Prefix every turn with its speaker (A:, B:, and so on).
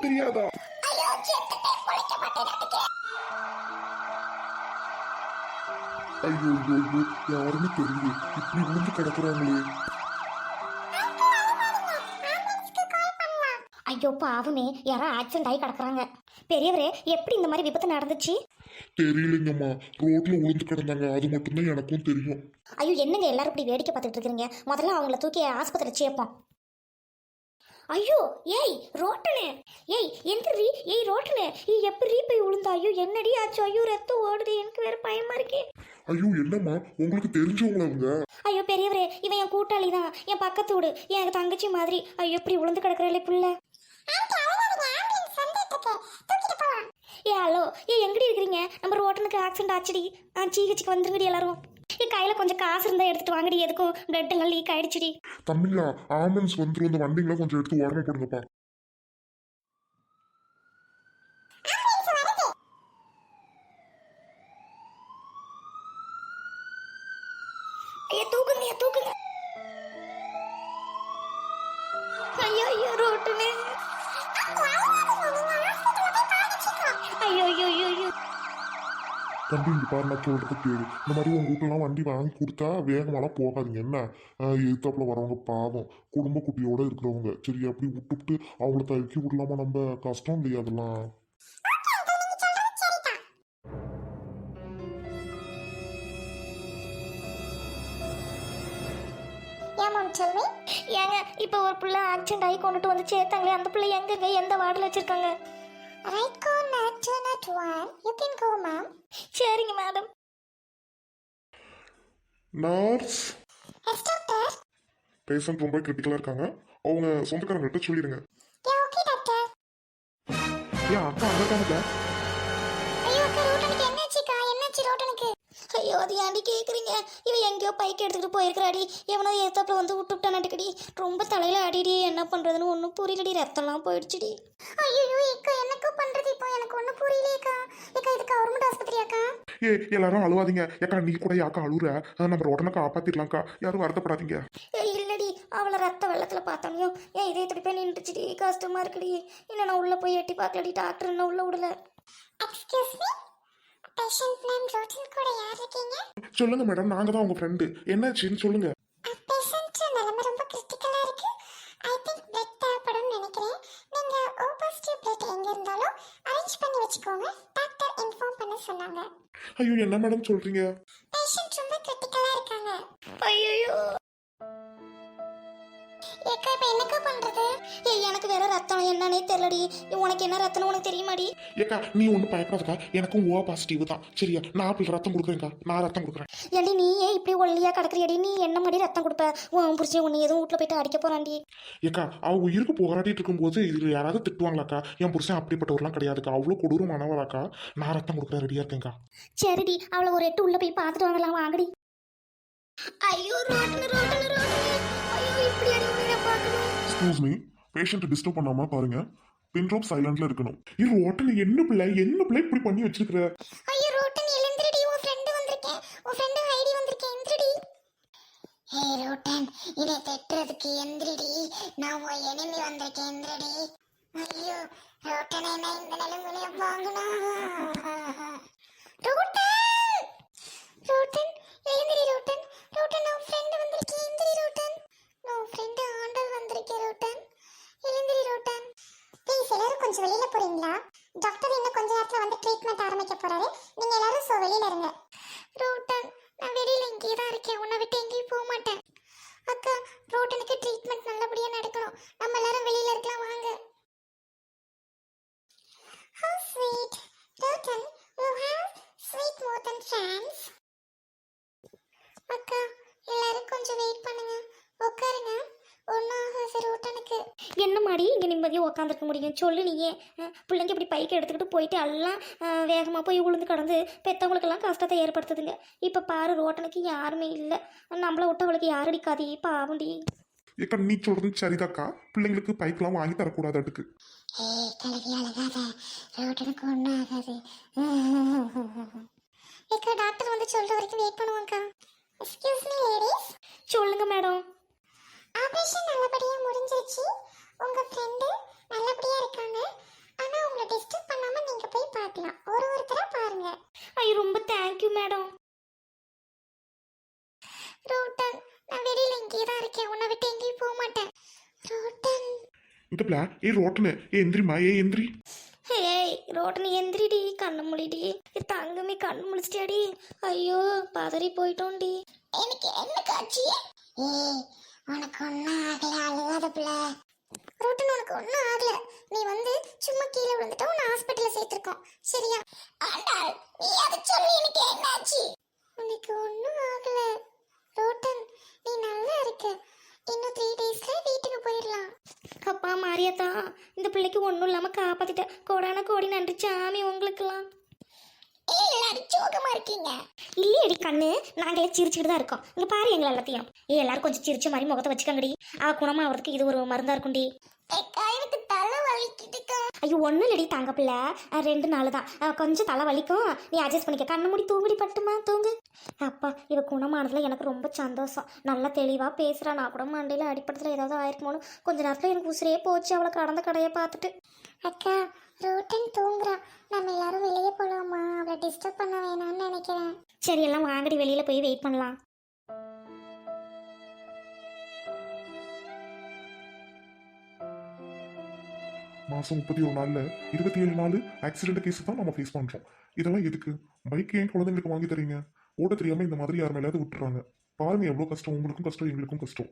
A: தெரியாதா? ஐயோ ஐயோ ஐயோ, யாருன்னு தெரியல, இப்படி விழுந்து கிடக்குறாங்களே.
B: ஐயோ பாவமே, யாரோ ஆக்சிடென்ட் ஆகி கிடக்குறாங்க. பெரியவரே, எப்படி இந்த மாதிரி விபத்து நடந்துச்சு?
A: தெரியலைங்கம்மா, ரோட்ல விழுந்து கிடந்தாங்க, அது மட்டும்தான் எனக்கும் தெரியும்.
B: ஐயோ என்னங்க எல்லாரும் இப்படி வேடிக்கை பார்த்துட்டு இருக்கீங்க? முதல்ல அவங்கள தூக்கி ஆஸ்பத்திரி சேர்ப்போம். ஐயோ ஏய் ரோட்டனே, ஏய் எந்திரி, ஏய் ரோட்டனே, எப்படி போய் விழுந்தா? ஐயோ என்னடி ஆச்சு? ஐயோ ரத்தம் ஓடுது, எனக்கு வேற பயமா இருக்கே.
A: ஐயோ என்னம்மா, உங்களுக்கு தெரிஞ்சவங்களா அவங்க?
B: ஐயோ பெரியவரே, இவன் என் கூட்டாளி தான், என் பக்கத்து வீடு, எனக்கு தங்கச்சி மாதிரி. ஐயோ இப்படி விழுந்து கிடக்குறாளே புள்ள. ஏ ஹலோ, ஏ எங்கடி இருக்கிறீங்க? நம்ம ரோட்டனுக்கு ஆக்சிடென்ட் ஆச்சுடி. ஜிஹெச்சுக்கு வந்துருங்கடி எல்லாரும். என் கையில கொஞ்சம் காசு இருந்தா எடுத்துட்டு வாங்கடி, எதுக்கும் பிளட் எல்லாம் லீக் ஆயிடுச்சுடி.
A: தம்பிங்களா, ஆம்புலன்ஸ் வந்துரும், அந்த வண்டிங்களா கொஞ்சம் எடுத்து ஓரமா போடுங்கப்பா.
B: ஐயா தூக்குங்க, தூக்குங்க. ஐயோ ஐயோ ரோட்டனே. ஐயோ ஐயோ ஐயோ.
A: தம்பி இங்க பாரு, நான் சொல்றது கேளு. இந்த மாதிரி உங்க வீட்டுலாம் வண்டி வாங்கி கொடுத்தா வேகமாலாம் போகாதீங்க என்ன. எதிர்த்தாப்புல வரவங்க பாவம், குடும்ப குட்டியோட இருக்கிறவங்க, சரி அப்படி விட்டுவிட்டு அவங்கள தவிக்கி விடலாமா? நம்ம கஷ்டம் இல்லையா அதெல்லாம்?
B: ஏங்க இப்போ ஒரு பிள்ளை ஆக்சிடென்ட் ஆகி கொண்டுட்டு வந்து சேர்த்தாங்களே, அந்த பிள்ளை எங்கங்க எந்த வார்டில் வச்சிருக்காங்க? Right corner 201. You can go ma'am. சரிங்க madam.
A: Nurse,
B: yes doctor.
A: Patient ரொம்ப கிரிட்டிக்கலா இருக்காங்க, அவங்க சொந்தக்காரங்கள்ட்ட சொல்லிடுங்க.
B: Yeah okay doctor.
A: ஏன் அக்கா அங்க இருக்காங்க?
B: ஐயோ அக்கா ரோட்டனுக்கு என்னாச்சுக்கா? என்னாச்சு ரோட்டனுக்கு? ஐயோ அது ஏன்டி கேட்குறீங்க? இவன் எங்கேயோ பைக் எடுத்துக்கிட்டு போயிருக்கிறாடி, எவனோ ஏத்தாப்புல வந்து விட்டுவிட்டானாட்டுக்கடி. ரொம்ப தலையில அடிடி, என்ன பண்ணுறதுன்னு ஒன்றும் புரியலடி, ரத்தம்லாம் போயிடுச்சுடி. ஐயோ ஏக்கா எனக்கு பண்ணுறது இப்போ எனக்கு ஒன்றும் புரியலையேக்கா. ஏக்கா இது கவர்மெண்ட் ஆஸ்பத்திரியாக்கா?
A: எல்லாரும் அழுவாதீங்க ஏக்கா, நீ கூட யாக்கா அழுகுற? நம்ம உடனே காப்பாத்திடலாம்க்கா, யாரும் வருத்தப்படாதீங்க.
B: இல்லடி, அவளை ரத்த வெள்ளத்தில் பார்த்தோம், ஏன் இதே திருப்பி நின்றுச்சுடி, கஷ்டமா இருக்குடி. இன்னும் நான் உள்ளே போய் எட்டி பார்க்கலடி, டாக்டர் இன்னும் உள்ள விடல. Excuse me, patient name rotten கூட யார் இருக்கீங்க?
A: சொல்லுங்க மேடம், நாங்க தான் உங்க ஃப்ரெண்டு. என்னாச்சுன்னு சொல்லுங்க.
B: பேஷண்ட் நிலைமை ரொம்ப கிரிட்டிக்கலா இருக்கு. ஐ திங்க் பிளட் தேவைப்படும்னு நினைக்கிறேன். நீங்க ஓ பாசிட்டிவ் பிளட் எங்க இருந்தாலும் அரேஞ்ச் பண்ணி வச்சுக்கோங்க, டாக்டர் இன்ஃபார்ம் பண்ண சொன்னாங்க.
A: ஐயோ என்ன மேடம் சொல்றீங்க?
B: பேஷண்ட் ரொம்ப கிரிட்டிக்கலா இருக்காங்க. ஐயோ ஏக்கா இப்ப என்னக்கா பண்றது? எனக்கு வேற ரத்தம் என்னன்னே தெரியலடி. உனக்கு என்ன ரத்தம் உனக்கு தெரியுமாடி?
A: ஏக்கா நீ ஒன்றும் பயப்படாதக்கா, எனக்கும் ஓ பாசிட்டிவ் தான், சரியா? நான் அப்படி ரத்தம் கொடுக்குறேன்க்கா, நான் ரத்தம் கொடுக்குறேன்.
B: ஏடி நீ ஏன் இப்படி ஒல்லியா கிடக்குறியடி? நீ என்ன மாதிரி ரத்தம் கொடுப்ப? உன் புரிச்சு உன்னை எதுவும் வீட்டில் போயிட்டு அடிக்க போறாண்டி.
A: ஏக்கா அவ உயிருக்கு போராடிட்டு இருக்கும்போது இதுல யாராவது திட்டுவாங்களாக்கா? என் புருஷன் அப்படிப்பட்டவரெல்லாம் கிடையாதுக்கா, அவ்வளோ கொடூரமானவராக்கா. நான் ரத்தம் கொடுக்குறேன், ரெடியா இருக்கேன்க்கா.
B: சரிடி, அவளை ஒரு எட்டு உள்ள போய் பார்த்துட்டு வாங்கலாம், வாங்கடி. ஐயோ ரோட்டனு ரோட்டனு ரோட்டனு, ஐயோ இப்படி அடிமையை பார்க்கணும்.
A: எக்ஸ்கியூஸ் மீ, பேஷண்ட் டிஸ்டர்ப் பண்ணாம பாருங்க, பின் ட்ராப் சைலண்ட்ல இருக்கணும். இது ரோட்டன் என்ன பிள்ளை இப்படி பண்ணி வச்சிருக்கிற?
B: ஐயோ ரோட்டன் எழுந்திரடி, உன் ஃப்ரெண்ட் வந்திருக்கேன், உன் ஃப்ரெண்ட் ஹைடி வந்திருக்கேன், எந்திரடி. ஹே ரோட்டன், இதை தெட்டுறதுக்கு எந்திரடி, நான் உன் எனிமி வந்திருக்கேன், எந்திரடி. ஐயோ ரோட்டனை நான் இந்த நிலைமையில வாங்கணும். ரோட்டன் ரோட்டன் எழுந்திரி ரோட்டன், ரோட்டன் உன் ஃப்ரெண்ட் வந்திருக்கேன், எந்திரி ரோட்டன். உன் ஃப்ரெண்ட் ஆண்டல் வந்திருக்கேன் ரோட்டன், எழுந்திரி ரோட்டன். ப்ளீஸ் எல்லாரும் கொஞ்சம் வெளியில போறீங்களா? டாக்டர் இன்னும் கொஞ்ச நேரத்துல வந்து ட்ரீட்மெண்ட் ஆரம்பிக்க போறாரு, நீங்க எல்லாரும் சோ வெளியில இருங்க. ரோட்டன் நான் வெளியில இங்கேயே தான் இருக்கேன், உன்னை விட்டு எங்கேயும் போக மாட்டேன். அக்கா ரோட்டனுக்கு ட்ரீட்மெண்ட் நல்லபடியா நடக்கணும், நம்ம எல்லாரும் வெளியில இருக்கலாம், வாங்க. How sweet, Rotan, you have sweet more than friends. அக்கா எல்லாரும் கொஞ்சம் வெயிட் பண்ணுங்க, உட்காருங்க, ஒன்றும் ஆகாது ரோட்டனுக்கு. என்ன மாடி இங்கே நிம்மதியாக உட்காந்துருக்க முடியும் சொல்லு? நீயே பிள்ளைங்க இப்படி பைக்கை எடுத்துக்கிட்டு போயிட்டு எல்லாம் வேகமாக போய் உளுந்து கடந்து பெற்றவங்களுக்கெல்லாம் கஷ்டத்தை ஏற்படுத்துதுங்க. இப்போ பாரு ரோட்டனுக்கு யாருமே இல்லை, நம்மளை விட்டு அவளுக்கு யார் அடிக்காதே, பாவண்டி.
A: ஏக்கா நீ சொல்றது சரிதாக்கா, பிள்ளைங்களுக்கு பைக்கெல்லாம் வாங்கி தரக்கூடாது அதுக்கு.
B: ஏய் கலவி அழகாத, ரோட்டனுக்கு ஒன்றும் ஆகாது. ஏக்கா டாக்டர் வந்து சொல்கிற வரைக்கும் வெயிட் பண்ணுவாங்கக்கா. Excuse me ladies. சொல்லுங்க மேடம். ஆபரேஷன் நல்லபடியாக முடிஞ்சிருச்சு. உங்கள் ஃப்ரெண்டு நல்லபடியா இருக்காங்க. ஆனா உங்களை டிஸ்டர்ப் பண்ணாம நீங்க போய் பார்க்கலாம். ஒருத்தரா பாருங்க.
C: ஐயோ ரொம்ப தேங்க்யூ மேடம்.
B: ரோட்டன், நான் வெளியில இங்கேயே தான் இருக்கேன். உன்னை விட்டு எங்கேயும் போக மாட்டேன். ரோட்டன்.
A: இதுல ஏ ரோட்டனு ஏ எந்திரிமா ஏ எந்திரி.
C: ஏய் ரோட்டனி எந்திரிடி, கண்ணு முழிடி. தங்கமே கண்ணு முழிச்சிட்டியாடி? ஐயோ பதறி போயிட்டோம்டி.
B: எனக்கு என்ன காட்சி? ஏய், உனக்கு ஒன்றும் ஆகல, அழுகாத பிள்ளை. ரோட்டன், உனக்கு ஒன்றும் ஆகல. நீ வந்து சும்மா கீழே விழுந்துட்டா உன்னை ஹாஸ்பிட்டல்ல சேர்த்திருக்கோம். சரியா? ஆனால் நீ அதை சொல்லி எனக்கு என்னாச்சு? உனக்கு ஒன்றும் ஆகல ரோட்டன், நீ நல்லா இருக்க. இன்னும் 3 டேஸ்ல வீட்டுக்கு போயிடலாம்.
C: அப்பா மாரியாத்தா, இந்த பிள்ளைக்கு ஒன்றும் இல்லாமல் காப்பாத்திட்டேன். கோடான கோடி நன்றி சாமி உங்களுக்கெல்லாம்.
B: எல்லாரும் சோகமா இருக்கீங்க.
C: இல்லையடி கண்ணு, நாங்களே சிரிச்சுக்கிட்டு தான் இருக்கோம். இங்கே பாரு எங்களை எல்லாத்தையும். எல்லாரும் கொஞ்சம் சிரிச்ச மாதிரி முகத்தை வச்சுக்கங்கடி. குணமாகறதுக்கு இது ஒரு மருந்தா இருக்கும்டி.
B: எனக்கு தலை வலிக்குதுக்கா.
C: ஐயோ ஒன்றும் இல்லடி தங்க பிள்ளை, 2 நாள் தான். கொஞ்சம் தலை வலிக்கும், நீ அட்ஜஸ்ட் பண்ணிக்க. கண்ணு மூடி தூங்குடி, பட்டுமா தூங்கு. அப்பா இவ குணமானதுல எனக்கு ரொம்ப சந்தோஷம். நல்லா தெளிவாக பேசுகிறா. நான் கூட மண்டையில் அடிப்படத்தில் ஏதாவது ஆயிருக்குமோனு கொஞ்ச நேரத்தில் எனக்கு உசிரியே போச்சு அவளை கடந்த கடையை பார்த்துட்டு.
B: அக்கா, ரோட்டன் தூங்குறா. நம்ம எல்லாரும் வெளியே போலாமா? அவளை டிஸ்டர்ப் பண்ண வேணாம்னு நினைக்கிறேன்.
C: சரி எல்லாம் வாங்கடி, வெளியில் போய் வெயிட் பண்ணலாம்.
A: மாசம் 31 நாள்ல 27 நாள் ஆக்சிடென்ட் கேஸ் தான் நம்ம ஃபேஸ் பண்றோம். இதெல்லாம் எதுக்கு? பைக் ஏன் குழந்தைங்களுக்கு வாங்கி தரீங்க? ஓட தெரியாம இந்த மாதிரி யார் மேலேயாவது விட்டுறாங்க. பாருங்க எவ்வளவு கஷ்டம். உங்களுக்கும் கஷ்டம், எங்களுக்கும் கஷ்டம்.